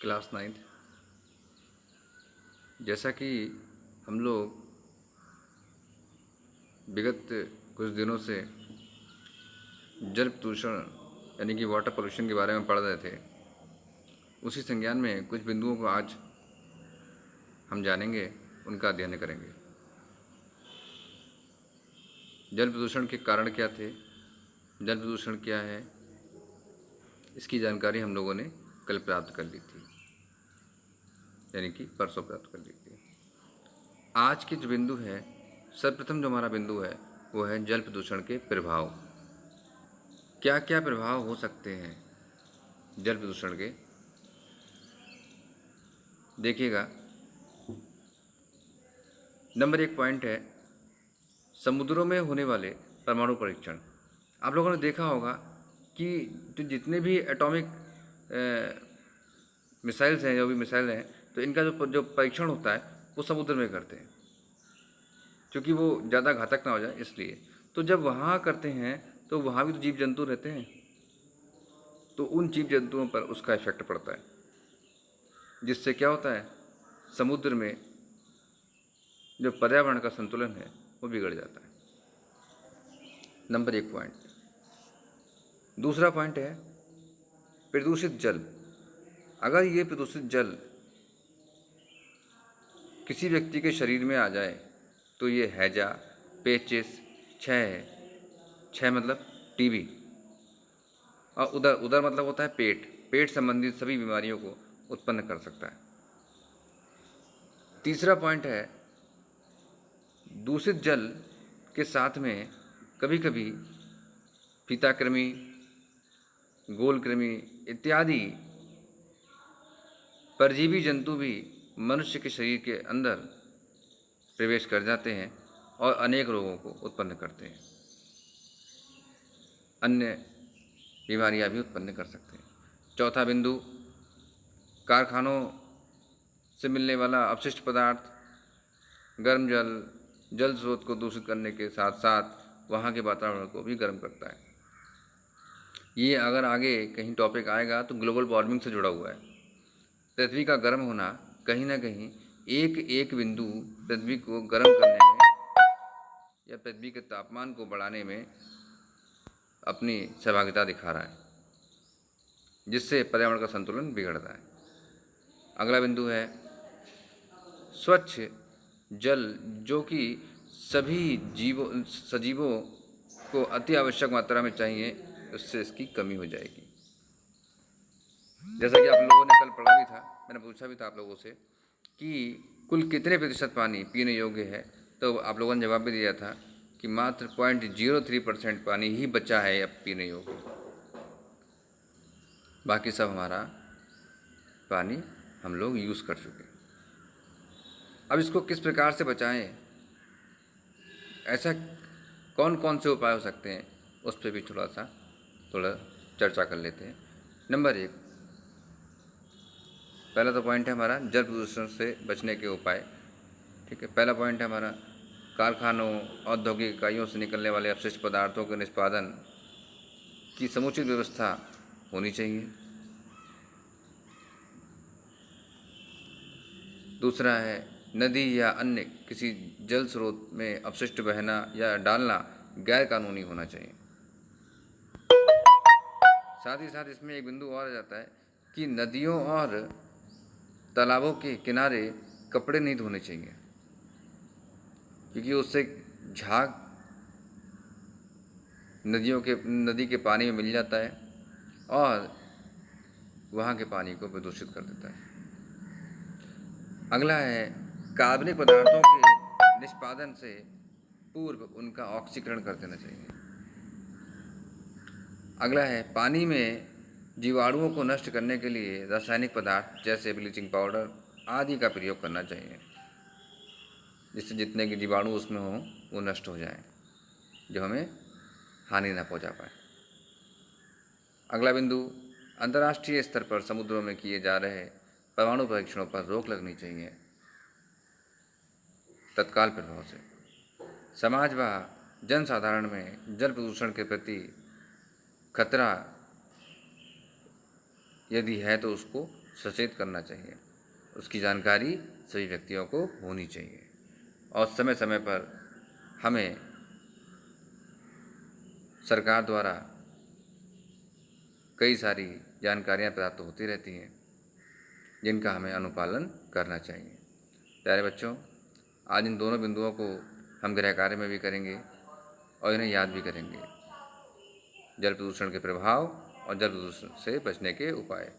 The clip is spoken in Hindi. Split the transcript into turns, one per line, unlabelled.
Class 9th। जैसा कि हम लोग विगत कुछ दिनों से जल प्रदूषण यानी कि वाटर पोल्यूशन के बारे में पढ़ रहे थे, उसी संज्ञान में कुछ बिंदुओं को आज हम जानेंगे, उनका अध्ययन करेंगे। जल प्रदूषण के कारण क्या थे, जल प्रदूषण क्या है, इसकी जानकारी हम लोगों ने कल प्राप्त कर ली थी, यानी कि परसों प्राप्त कर ली थी। आज के जो बिंदु है, सर्वप्रथम जो हमारा बिंदु है वो है जल प्रदूषण के प्रभाव। क्या क्या प्रभाव हो सकते हैं जल प्रदूषण के, देखिएगा। नंबर 1 पॉइंट है समुद्रों में होने वाले परमाणु परीक्षण। आप लोगों ने देखा होगा कि जो जितने भी एटॉमिक मिसाइल्स हैं, जो भी मिसाइल हैं, तो इनका जो परीक्षण होता है वो समुद्र में करते हैं, क्योंकि वो ज़्यादा घातक ना हो जाए इसलिए। तो जब वहाँ करते हैं तो वहाँ भी तो जीव जंतु रहते हैं, तो उन जीव जंतुओं पर उसका इफेक्ट पड़ता है, जिससे क्या होता है, समुद्र में जो पर्यावरण का संतुलन है वो बिगड़ जाता है। Number 1 point. दूसरा पॉइंट है प्रदूषित जल। अगर ये प्रदूषित जल किसी व्यक्ति के शरीर में आ जाए तो ये हैजा, पेचिस, क्षय, क्षय मतलब टीबी, और उदर, उदर मतलब होता है पेट, पेट संबंधित सभी बीमारियों को उत्पन्न कर सकता है। तीसरा पॉइंट है दूषित जल के साथ में कभी कभी फीताकृमि, गोलकृमि इत्यादि परजीवी जंतु भी मनुष्य के शरीर के अंदर प्रवेश कर जाते हैं और अनेक रोगों को उत्पन्न करते हैं, अन्य बीमारियां भी उत्पन्न कर सकते हैं। चौथा बिंदु, कारखानों से मिलने वाला अपशिष्ट पदार्थ गर्म जल, जल स्रोत को दूषित करने के साथ साथ वहाँ के वातावरण को भी गर्म करता है। ये अगर आगे कहीं टॉपिक आएगा तो ग्लोबल वार्मिंग से जुड़ा हुआ है। पृथ्वी का गर्म होना कहीं ना कहीं एक एक बिंदु पृथ्वी को गर्म करने में या पृथ्वी के तापमान को बढ़ाने में अपनी सहभागिता दिखा रहा है, जिससे पर्यावरण का संतुलन बिगड़ रहा है। अगला बिंदु है स्वच्छ जल, जो कि सभी सजीवों को अति आवश्यक मात्रा में चाहिए, उससे इसकी कमी हो जाएगी। जैसा कि आप लोगों ने कल पढ़ा भी था, मैंने पूछा भी था आप लोगों से कि कुल कितने प्रतिशत पानी पीने योग्य है, तो आप लोगों ने जवाब भी दिया था कि मात्र 0.03% पानी ही बचा है अब पीने योग्य, बाकी सब हमारा पानी हम लोग यूज़ कर चुके। अब इसको किस प्रकार से बचाएं, ऐसा कौन कौन से उपाय हो सकते हैं, उस पर भी थोड़ा चर्चा कर लेते हैं। नंबर 1, पहला तो पॉइंट है हमारा जल प्रदूषण से बचने के उपाय। ठीक है, पहला पॉइंट है हमारा कारखानों, औद्योगिक इकाइयों से निकलने वाले अपशिष्ट पदार्थों के निष्पादन की समुचित व्यवस्था होनी चाहिए। दूसरा है नदी या अन्य किसी जल स्रोत में अपशिष्ट बहना या डालना गैर कानूनी होना चाहिए। साथ ही साथ इसमें एक बिंदु और आ जाता है कि नदियों और तालाबों के किनारे कपड़े नहीं धोने चाहिए, क्योंकि उससे झाग नदी के पानी में मिल जाता है और वहाँ के पानी को प्रदूषित कर देता है। अगला है कार्बनिक पदार्थों के निष्पादन से पूर्व उनका ऑक्सीकरण कर देना चाहिए। अगला है पानी में जीवाणुओं को नष्ट करने के लिए रासायनिक पदार्थ जैसे ब्लीचिंग पाउडर आदि का प्रयोग करना चाहिए, जिससे जितने के जीवाणु उसमें हों वो नष्ट हो जाएं, जो हमें हानि ना पहुंचा पाए। अगला बिंदु, अंतर्राष्ट्रीय स्तर पर समुद्रों में किए जा रहे परमाणु परीक्षणों पर रोक लगनी चाहिए तत्काल प्रभाव से। समाज व जनसाधारण में जल प्रदूषण के प्रति खतरा यदि है तो उसको सचेत करना चाहिए, उसकी जानकारी सभी व्यक्तियों को होनी चाहिए और समय समय पर हमें सरकार द्वारा कई सारी जानकारियाँ प्राप्त होती रहती हैं जिनका हमें अनुपालन करना चाहिए। प्यारे बच्चों, आज इन दोनों बिंदुओं को हम गृह कार्य में भी करेंगे और इन्हें याद भी करेंगे। जल प्रदूषण के प्रभाव और जल प्रदूषण से बचने के उपाय।